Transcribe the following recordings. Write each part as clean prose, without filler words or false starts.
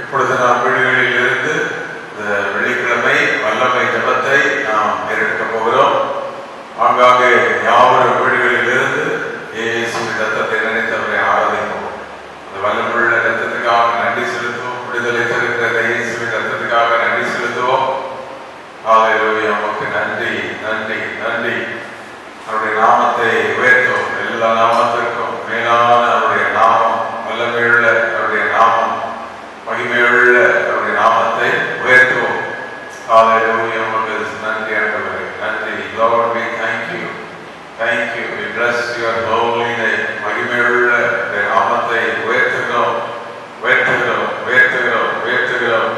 இப்பொழுது நாம் வீடுகளில் இருந்து இந்த வெள்ளிக்கிழமை வல்லமை ஜபத்தை நாம் ஏறெடுக்க போகிறோம். ஆங்காங்கே யாவரும் வீடுகளில் இருந்து இயேசுவின் ரத்தத்தை நினைத்தவரை ஆராதிப்போம். அந்த வல்லமுள்ள ரத்தத்துக்காக நன்றி செலுத்துவோம். விடுதலை தருகிற இயேசுவின் ரத்தத்துக்காக நன்றி செலுத்துவோம். ஹல்லேலூயா, உமக்கு நன்றி நன்றி நன்றி. அவருடைய நாமத்தை உயர்த்துவோம். எல்லா நாமத்திற்கும் மேலான அவருடைய நாமம், வல்லமையுள்ள அவருடைய நாமம், மகிமையுள்ள அவருடைய நாமத்தை உயர்த்துவோம். ஹல்லேலூயா, உமக்கு நன்றி ஆண்டவரே, நன்றி. Lord, we thank you, thank you, we bless your holy name. மகிமையுள்ள அவருடைய நாமத்தை உயர்த்துகிறோம் உயர்த்துகிறோம் உயர்த்துகிறோம் உயர்த்துகிறோம்.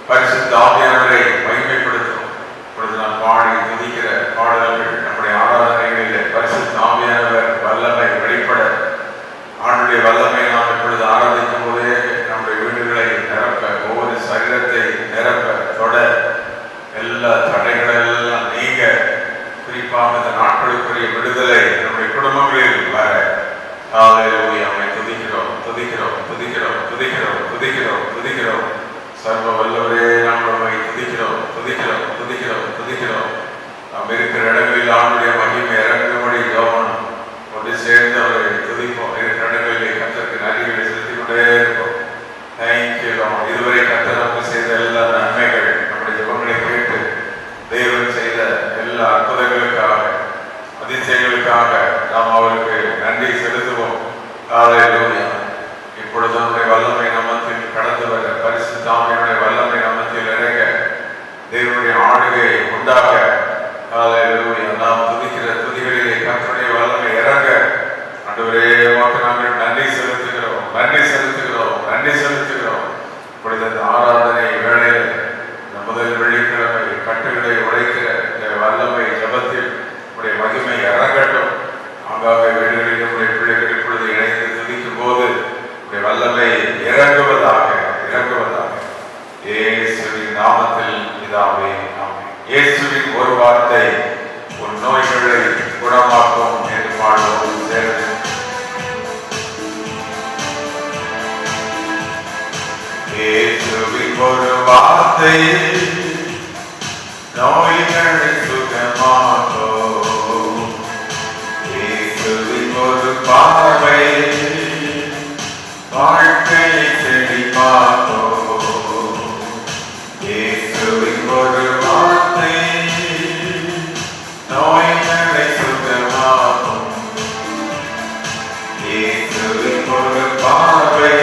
பரிசுத்த ஆவியானவரை மகிமைப்படுத்தும். இப்பொழுது நாம் பாடி துதிக்கிற பாடல்கள் நம்முடைய ஆராதனைகளில் பரிசுத்த ஆவியானவர் வல்லமை வெளிப்பட, ஆண்டுடைய வல்லமை நாம் இப்பொழுது ஆராதிக்கும் போதே நம்முடைய வீடுகளை நிரப்ப, ஒவ்வொரு சரீரத்தை நிரப்ப, தொட, எல்லா தடைகளெல்லாம் நீங்க, குறிப்பாக இந்த நாட்களுக்குரிய விடுதலை நம்முடைய குடும்பங்களில் வர. ஹல்லேலூயா, நம்மை துதிக்கிறோம் துதிக்கிறோம் துதிக்கிறோம் துதிக்கிறோம் துதிக்கிறோம் துதிக்கிறோம். சர்வ வல்லவரே, நாம் நம்மை துதிக்கிறோம் துதிக்கிறோம் துதிக்கிறோம் துதிக்கிறோம். நாம் இருக்கிற இடங்களில் ஆண்டுடைய மகிமை இறங்கும்படி ஜெபம் ஒன்று சேர்ந்து அவரை துதிப்போம். இருக்கிற இடங்களில் கர்த்தருக்கு நன்றிகளை செலுத்திக் கொண்டே இருப்போம். Thank you Lord. இதுவரை கர்த்தர் நமக்கு செய்த எல்லா நன்மைகள், நம்முடைய ஜெபங்களை கேட்டு தேவன் செய்த எல்லா அற்புதங்களுக்காக, அதிசயங்களுக்காக நாம் அவருக்கு நன்றி செலுத்துவோம். ஹல்லேலூயா. இப்பொழுது நம்முடைய வல்லமை நம்மத்தில் கடந்து வர, பரிசுத்த ஆவியானவருடைய வல்லமை நம்மத்தில் இறங்க, தேவனுடைய ஆளுகை உண்டாக. ஹல்லேலூயா. நாம் துதிக்கிற துதிகளிலே கர்த்தருடைய வல்லமை இறங்க. ஆண்டவரே, உமக்கு நாங்கள் நன்றி செலுத்துகிறோம் நன்றி செலுத்துகிறோம் நன்றி செலுத்துகிறோம். இப்பொழுது இந்த ஆராதனை வேளையில் இந்த முதல் வெள்ளிக்கிழமை கட்டுகளை உடைக்கிற இந்த வல்லமை ஜபத்தில் உடைய மகிமை இறங்கட்டும். ஆங்காக வீடுகளில் நம்முடைய பிள்ளைகள் இப்பொழுது இணைந்து துதிக்கும் போது உடைய வல்லமை இறங்குவதாக இறங்குவதாக. இயேசுவின் நாமத்தில் பிதாவே, ஆமென். இயேசுவின் ஒரு வார்த்தை உன் நோய்களை குணமாக்கும் என்று பாடுவோம் சேர்ந்து. இயேசுவின் ஒரு வார்த்தை நோய்களை சுகமாக்கும். இயேசுவின் ஒரு பார்வை வாழ்க்கையை செழிப்பாக்கும். இயேசுவின் ஒரு வார்த்தை நோய்களை சுகமாக்கும். இயேசுவின் ஒரு பார்வை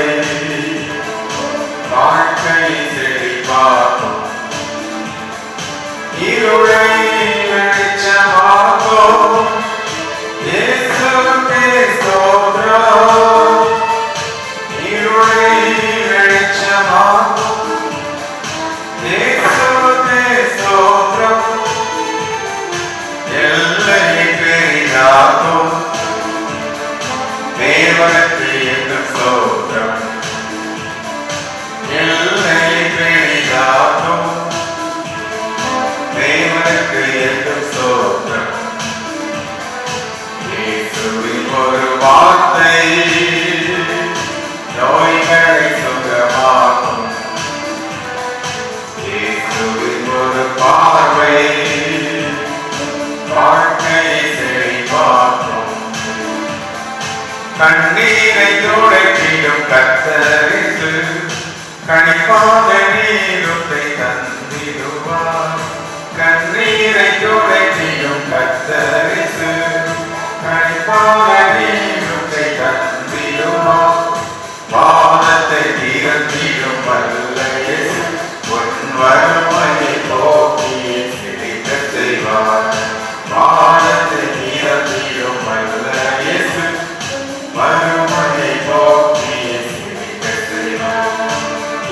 வாழ்க்கையை செழிப்பாக்கும். இருளை வெளிச்சமாக்கும். இயேசுவுக்கே ஸ்தோத்திரம். இருளை வெளிச்சமாக்கும். இயேசுவுக்கே ஸ்தோத்திரம். எல்லையை பெரிதாக்கும். தேவனுக்கு என்றும் ஸ்தோத்திரம். எல்லையை பெரிதாக்கும். தேவனுக்கு என்றும் ஸ்தோத்திரம். இயேசுவின் ஒரு வார்த்தை நோய்களை சுகமாக்கும். இயேசுவின் ஒரு பார்வை வாழ்க்கையை செழிப்பாக்கும். கண்ணீரை துடைத்திடும் கர்த்தர் இயேசு, கனிப்பான நீருத்தை தந்திடுவார். கண்ணீரை துடைத்திடும் கர்த்தர் இயேசு, கனிப்பான நீருத்தை தந்திடுவார். வானத்தை திறந்திடும் வல்ல இயேசு, உன் வறுமையை போக்கி செழிக்க செய்வார். வானத்தை திறந்திடும் வல்ல இயேசு, வறுமையை போக்கி செழிக்க செய்வார்.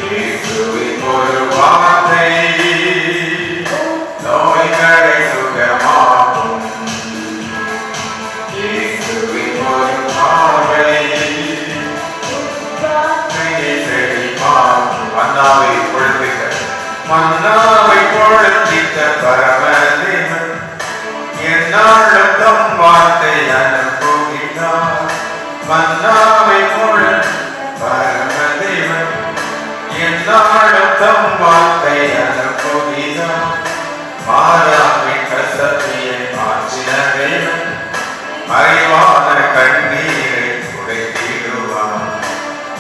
இயேசுவின் ஒரு வார்த்தை நோய்களை சுகமாக்கும். இயேசுவின் ஒரு பார்வை வாழ்க்கையை செழிப்பாக்கும். மன்னாவை பொழுதிக்க, மன்னாவை பொழுதிக்க பரமதேவன் என்னாலும் தம் வார்த்தை அனுப்புகிறார். மன்னாவை பொழுது பரமதேவன் நாளும் தம் வார்த்தை அனுப்புகிறார். மாறாவின் கசப்பியை மாற்றின தேவன் மறைவான கண்ணீரை துடைத்திடுவார்.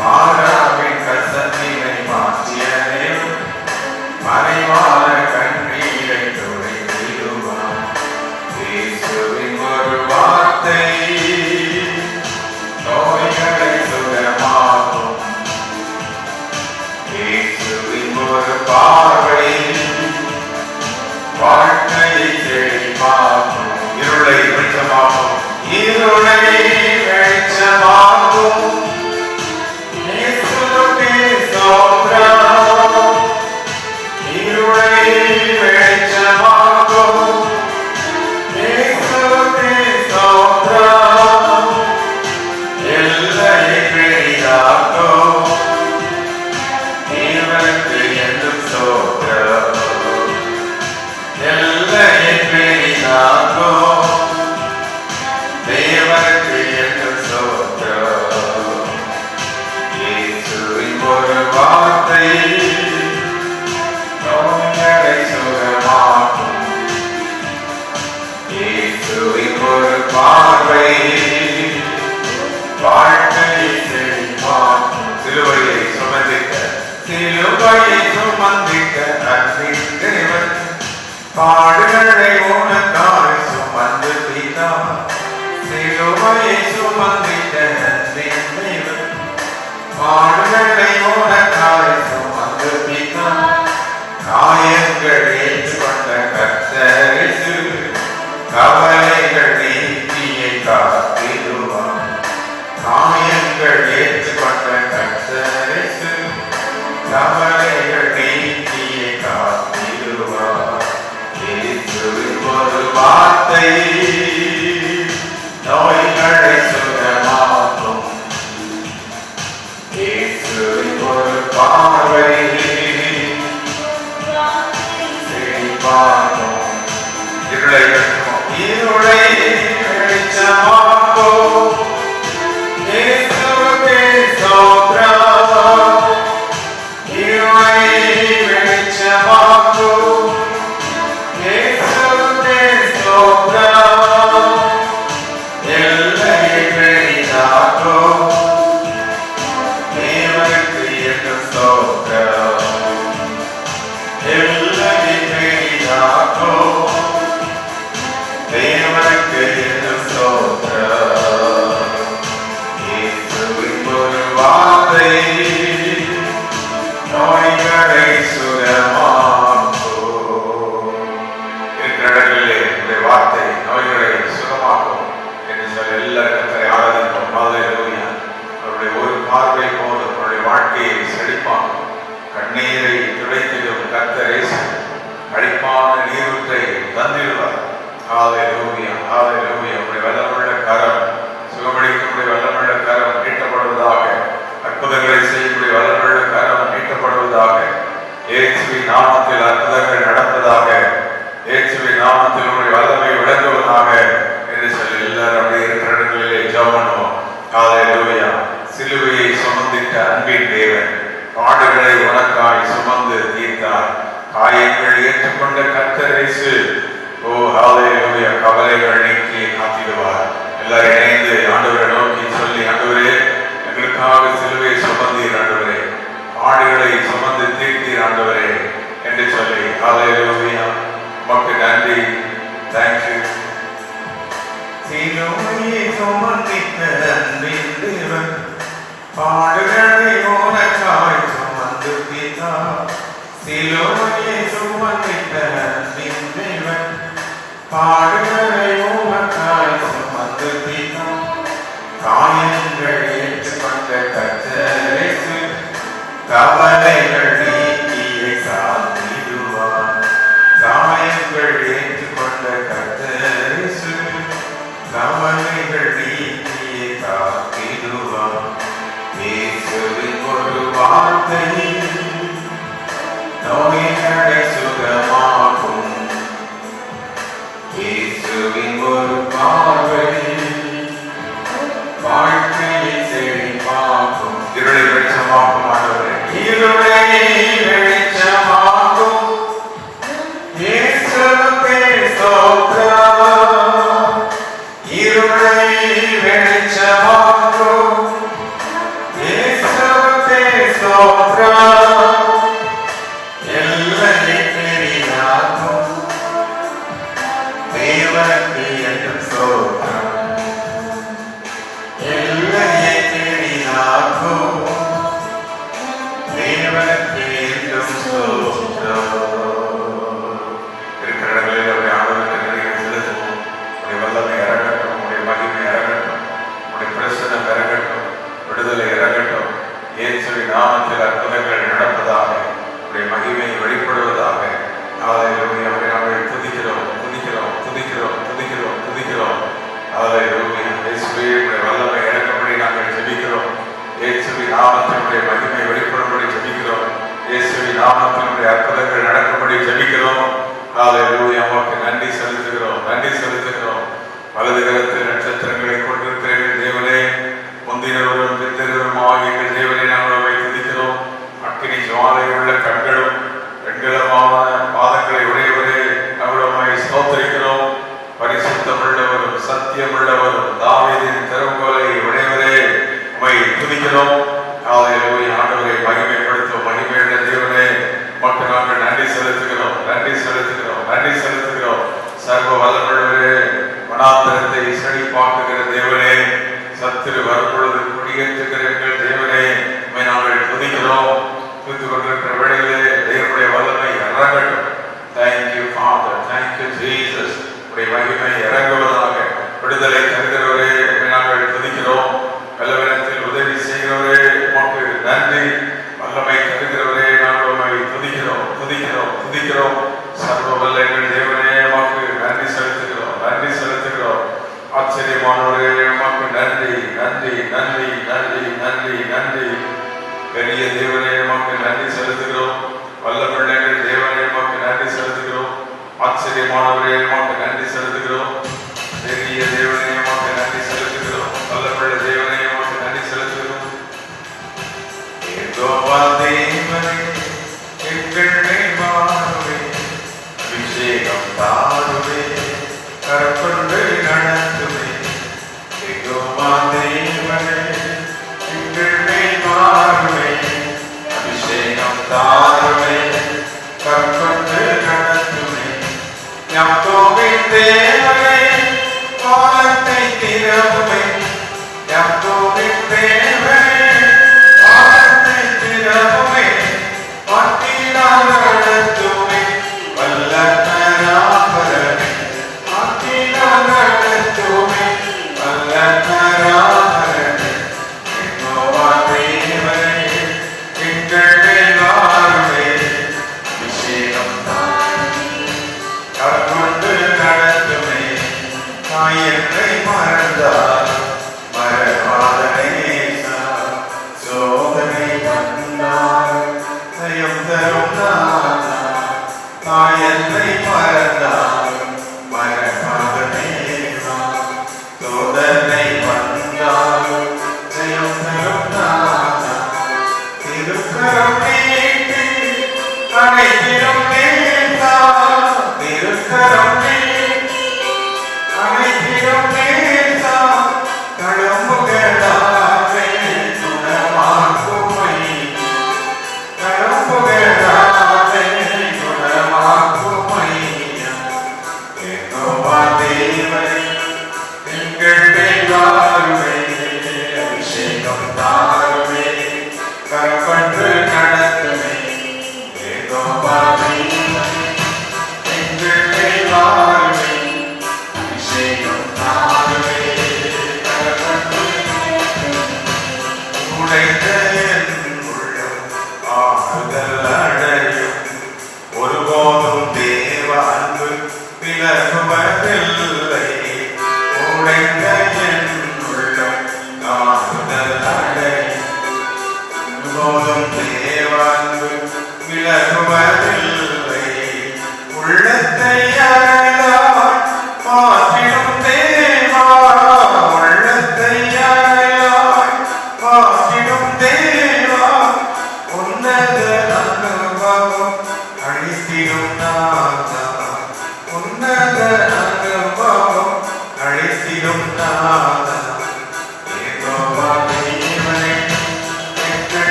மாறாவின் கசப்பினை மாற்றிய தேவன் மறைவான கண்ணீரை துடைத்திடுவார். இயேசுவின் ஒரு வார்த்தை நோய்களை சுகமாக்கும். இயேசுவின் ஒரு பார்வை வாழ்க்கையை செழிப்பாக்கும். இருளை வெளிச்சமாக்கும். இருளை வெளிச்சமாக்கும். இயேசுவுக்கே ஸ்தோத்திரம். இருளை வெளிச்சமாக்கும். இயேசுவுக்கே ஸ்தோத்திரம். எல்லையை பெரிதாக்கும். தேவனுக்கு என்றும் ஸ்தோத்திரம். எல்லையை பெரிதாக்கும். தேவனுக்கு என்றும் ஸ்தோத்திரம். இயேசுவின் ஒரு வார்த்தை நோய்களை சுகமாக்கும். இயேசுவின் ஒரு பார்வை வாழ்க்கையை செழிப்பாக்கும். சிலுவையை சுமந்திட்ட அன்பின் தேவன் பாடுகளை உனக்காய் சுமந்து தீர்த்தார். சிலுவையை சுமந்திட்ட அன்பின் தேவன் பாடுகளை உனக்காய் சுமந்து தீர்த்தார். காயங்கள் ஏற்றுக்கொண்ட கர்த்தர் இயேசு கவலைகள் நீக்கியை காத்திடுவார். காயங்கள் ஏற்றுக்கொண்ட கர்த்தர் இயேசு கவலைகள் நீக்கியை காத்திடுவார். இயேசுவின் ஒரு வார்த்தை நோய்களை சுகமாக்கும். இயேசுவின் ஒரு பார்வை செழிப்பாக்கும். இருளை வெளிச்சமாக்கும். இயேசுவுக்கே ஸ்தோத்திரம். இருளை வெளிச்சமாக்கும். இயேசுவுக்கே ஸ்தோத்திரம். எல்லையை பெரிதாக்கும். தேவனுக்கு என்றும் ஸ்தோத்திரம். எல்லையை பெரிதாக்கும். தேவனுக்கு என்றும் ஸ்தோத்திரம். இயேசுவின் ஒரு வார்த்தை நோய்களை சுகமாக்கும். இருக்கிற இடங்களிலே உடைய வார்த்தை நோய்களை சுகமாக்கும் என்று சொல்லி எல்லாரும் ஆராதிப்போம். ஹல்லேலூயா. அவருடைய ஒரு பார்வை போதும் அவருடைய வாழ்க்கையை செழிப்பாக்கும். கண்ணீரை துடைத்திடும் கர்த்தர் இயேசு அழிப்பான நீரூற்றை தந்திடுவார். ஹல்லேலூயா, ஹல்லேலூயா. உடைய வல்லமுள்ள கரம் சுகமளிக்கக்கூடிய வல்லமுள்ள கரம் நீட்டப்படுவதாக. அற்புதங்களை செய்யக்கூடிய வல்லமுள்ள கரம் நீட்டப்படுவதாக. இயேசுவின் நாமத்தில் அற்புதங்கள் நடப்பதாக. இயேசுவின் நாமத்தில் உடைய வல்லமை விளங்குவதாக என்று சொல்லி எல்லாரும் அப்படியே இருக்கிற இடங்களிலே ஜெபம் பண்ணுவோம். ஹல்லேலூயா. சிலுவையை சுமந்திட்ட அன்பின் தேவன் பாடுகளை உனக்காய் சுமந்து தீர்த்தார். காயங்கள் ஏற்றுக்கொண்ட கர்த்தர் இயேசு ஓ ஹல்லேலூயா கவலைகள் நீக்கி காத்திடுவார். எல்லாரும் இணைந்து ஆண்டவரை நோக்கி சொல்லி, ஆண்டவரே எங்களுக்காக சிலுவையை சுமந்தீர், ஆண்டவரே பாடுகளை சுமந்து தீர்த்தீர் ஆண்டவரே என்று சொல்லி ஹல்லேலூயா. உமக்கு நன்றி. தேங்க்யூ. சிலுவையை சுமந்திட்ட அன்பின் தேவன் பாடுகளை உனக்காய் சுமந்து தீர்த்தார். சிலுவையை சுமந்திட்ட அன்பின் தேவன் பாடுகளை உனக்காய் சுமந்து தீர்த்தார். காயங்கள் ஏற்றுக்கொண்ட கர்த்தர் இயேசு கவலைகள் நீக்கியை காத்திடுவார். காயங்கள் ஏற்றுக்கொண்ட கர்த்தர் இயேசு கவலைகள் நீக்கியை காத்திடுவார். இயேசுவின் ஒரு வார்த்தை நோய்களை சுகமாக்கும். இயேசுவின் ஒரு பார்வை வாழ்க்கையை செழிப்பாக்கும். இருளை வெளிச்சமாக்கும் ஆண்டவரே. இருளை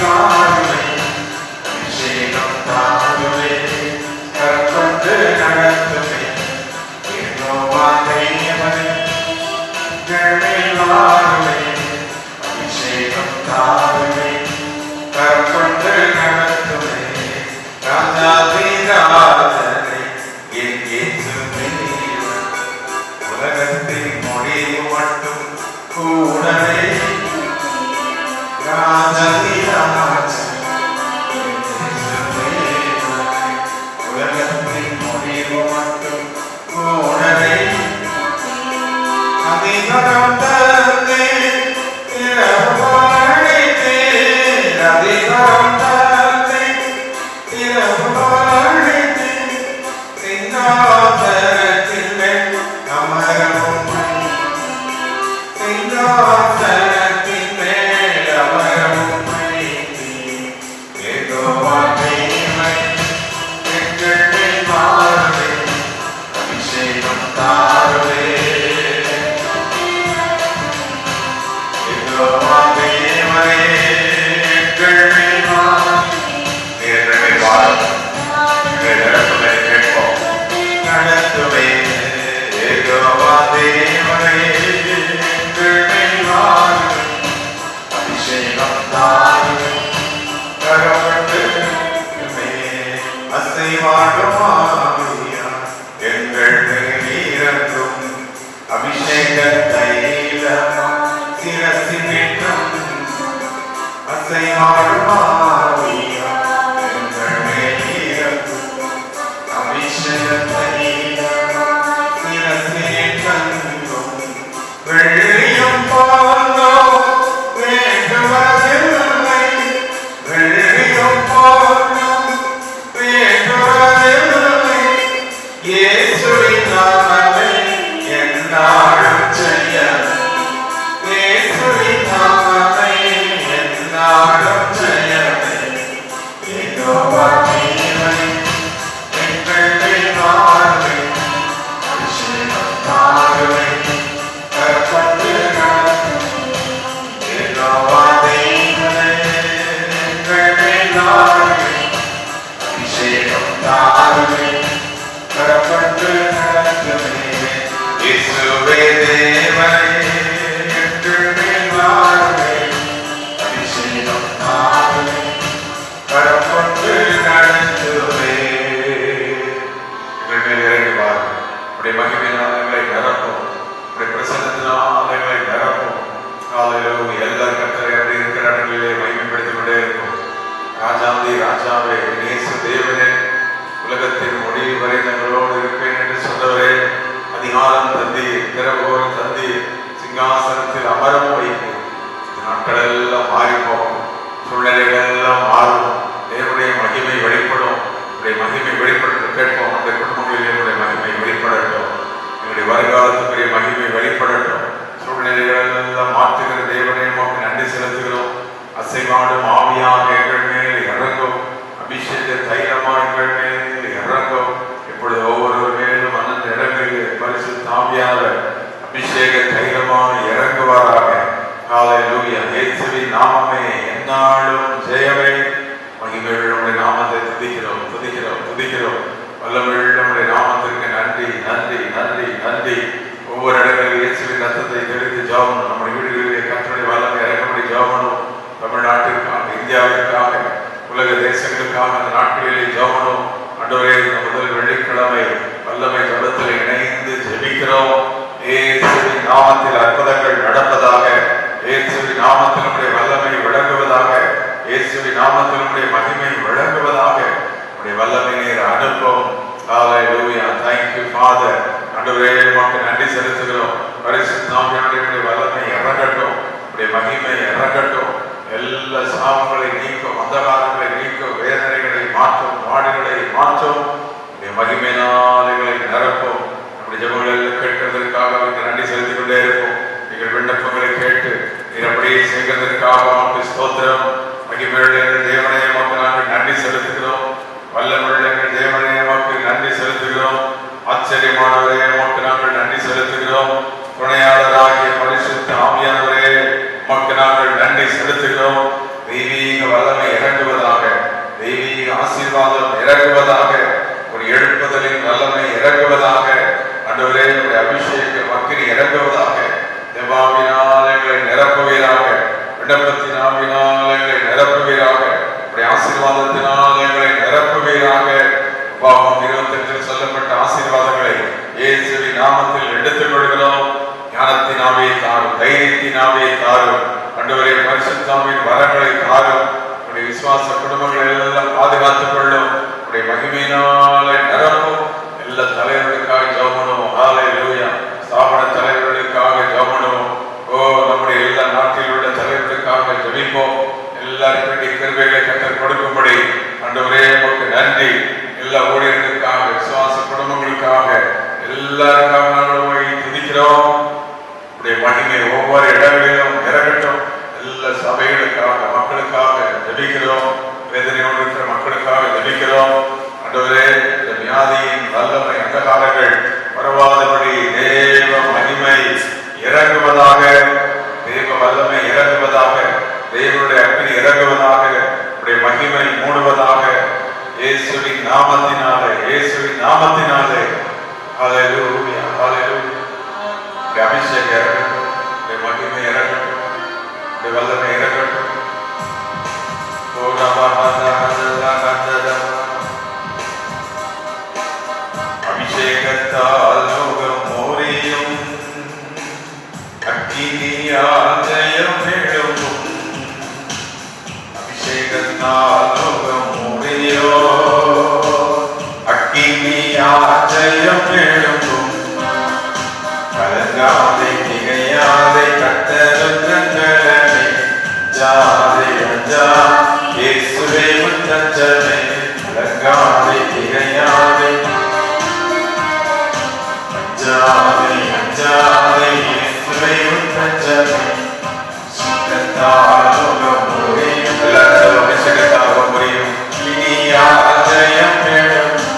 God. எல்லாருக்கும் கிருபைகளை நன்றி. எல்லா ஊழியர்களுக்காக, விசுவாச குடும்பங்களுக்காக, எல்லாருக்காக நாங்கள் உம்மை துதிக்கிறோம். உடைய மகிமை ஒவ்வொரு இடங்களிலும் இறங்கட்டும். எல்லா சபைகளுக்காக, மக்களுக்காக ஜெபிக்கிறோம். வேதனையோடு இருக்கிற மக்களுக்காக ஜெபிக்கிறோம். ஆண்டவரே, இந்த வியாதியின் வல்லமை அந்தகாரங்கள் பரவாதபடி தேவ மகிமை இறங்குவதாக, தேவ வல்லமை இறங்குவதாக, தேவனுடைய அக்கினி இறங்குவதாக, உடைய மகிமை மூடுவதாக, இயேசுவின் நாமத்தினாலே, இயேசுவின் நாமத்தினாலே. ஹல்லேலூயா, ஹல்லேலூயா. அபிஷேகம் இறங்கட்டும், உடைய மகிமை இறங்கட்டும், உடைய வல்லமை இறங்கட்டும். அபிஷேகத்தால் லோகம் மோரியும், அக்கினியால் ஜெயம் எழும்பும். அபிஷேகத்தால் லோகம் மோரியோ, அக்கினியால் ஜெயம் எழும்பும். கலங்காதே திகையாதே கர்த்தரும் தங்களே, ஜாதே அஞ்சா இயேசுவே முத்தஞ்சமே. கலங்காதே திகையாதே அஞ்சாதே அஞ்சாதே இயேசுவே முத்தஞ்சமே. அபிஷேகத்தால் லோகம் மோரியும், எல்லாரும் அபிஷேகத்தால் லோகம் மோரியும். இனியால் ஜெயம் எழும்பும்.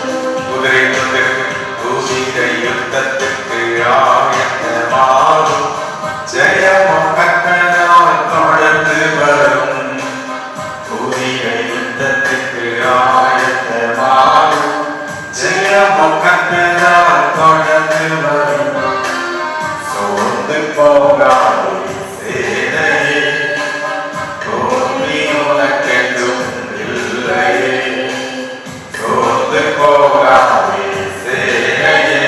குதிரை கொண்டிருக்கு தூசிகை யுத்தத்துக்கு ஆயத்தமாகும். ஜெயமும் கர்த்தரால் தொடர்ந்து வரும். குதிரை யுத்தத்துக்கு ஆயத்தமாகும். ஜெயமும் கர்த்தரால் தொடர்ந்து வரும். சோர்ந்து போகாதே சேனையே, தோல்வி உனக்கென்றும் இல்லையே. சோர்ந்து போகாதே சேனையே,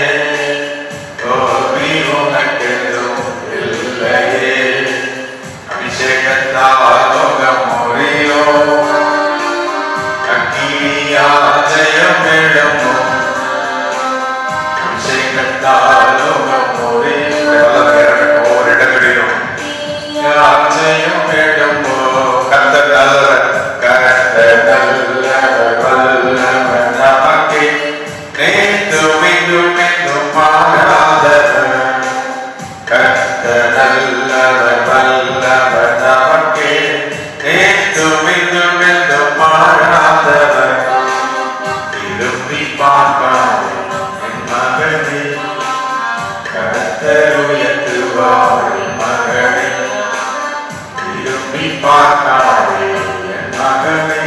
தோல்வி உனக்கென்றும் இல்லையே. அபிஷேகத்தால் லோகம் மோரியோ, அக்கினியால் ஜெயம் எழும்பும். அபிஷேகத்தால் லோகம் மோரியும், ஒவ்வொரு இடங்களிலும் ஜெயம் எழும்பும். கர்த்தர் நல்லவர், கர்த்தர் நல்லவர், வல்லவர் நமக்கே. நேற்றும் இன்றும் என்றும் மாறாதவர். கர்த்தர் நல்லவர், வல்லவர் நமக்கே. நேற்றும் இன்றும் என்றும் மாறாதவர். திரும்பி பார்க்காதே என் மகனே, கர்த்தர் உயர்த்துவார் என் மகனே. திரும்பி பார்க்காதே என் மகனே,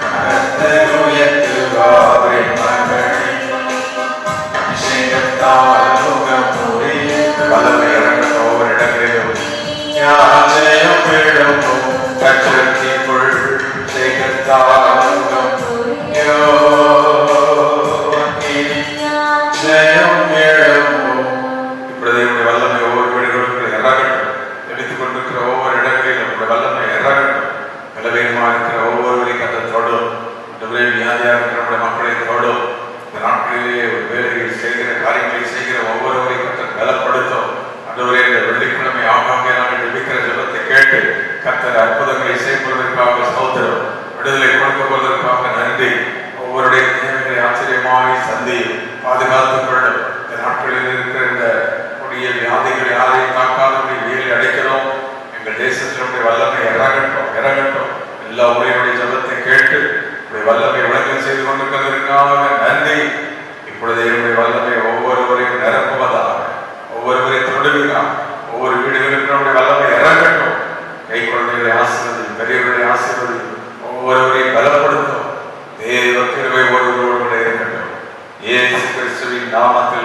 கர்த்தர் உயர்த்துவார் என் மகனே. அபிஷேகத்தால் லோகம் மோரியும், வல்லமை இறங்கட்டும் ஒவ்வொரு இடங்களிலும். ஜெயம் எழும்பும். கர்த்தருக்குள் அபிஷேகத்தால் லோகம் மோரியோ, ஜெயம் எழும்பும். இப்பொழுது உடைய வல்லமை ஒவ்வொரு வீடுகளுக்கு இறங்கட்டும். எடுத்துக் கொண்டிருக்கிற ஒவ்வொரு இடங்களிலும் உடைய வல்லமை இறங்கட்டும். பலவீனமா இருக்கிற ஒவ்வொருவரையும் கர்த்தர் தொடும். வியாதியா இருக்கிற நம்முடைய மக்களை தொடும். இந்த நாட்களிலே வேலைகள் செய்கிற காரியங்களை செய்கிற ஒவ்வொருவரையும் கர்த்தர் பலப்படுத்தும். ஆண்டவரே, இந்த வெள்ளிக்கிழமை ஆகாங்கே நாங்கள் ஜெபிக்கிற ஜெபத்தை கேட்டு கர்த்தர் அற்புதங்களை செய்வதற்காக ஸ்தோத்திரம், விடுதலை கொடுக்கப்படுவதற்காக நன்றி. ஒவ்வொருடைய தேவைகளை ஆச்சரியமாய் சந்தியும், பாதுகாத்துக் கொள்ளும். இந்த நாட்களில் இருக்கிற இந்த கொடிய வியாதிகளை யாரையும் தாக்காதபடி வேலை அடைக்கிறோம். எங்கள் தேசத்தினுடைய வல்லமை இறங்கட்டும், இறங்கட்டும். எல்லா உரையுடைய ஜெபத்தை கேட்டு உடைய வல்லமை விளக்கம் செய்து கொண்டிருக்கிறதற்காக நன்றி. இப்பொழுது என்னுடைய வல்லமை ஒவ்வொருவரையும் நிரப்புவதாக, ஒவ்வொருவரை தொடுகிறார். ஒவ்வொரு வீடுகளுக்கு நம்முடைய வல்லமை இறங்கட்டும். கை குழந்தைகளை ஆசீர்வதி, பெரியவர்களை ஆசீர்வதி, ஒவ்வொருவரையும் பலப்படுத்தும். தேவ கிருபை ஒருவரோடு இருக்கட்டும். இயேசு கிறிஸ்துவின் நாமத்தில்